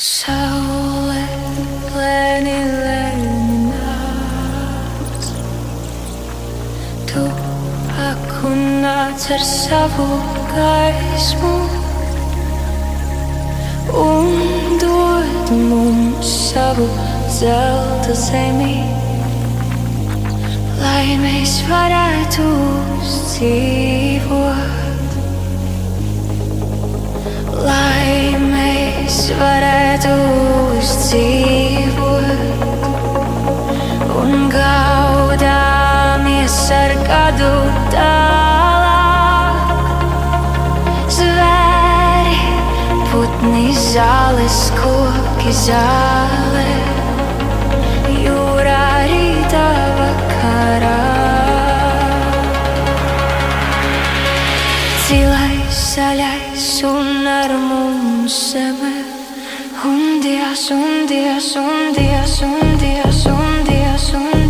Saulė lēni, lēni nāc. Tu nāc ar savu gaismu un dod mums savu zelta zemi, lai mēs varētu dzīvot. Lai mēs varētu dzīvot un gaudāmies ar gadu tālāk. Zvēri, putni, zāles, koki, zāle, jūrā rītā vakarā. Zilais, zaļais un ar mums zeme, un Dievs, un Dievs, un Dievs, un Dievs, un Dievs, un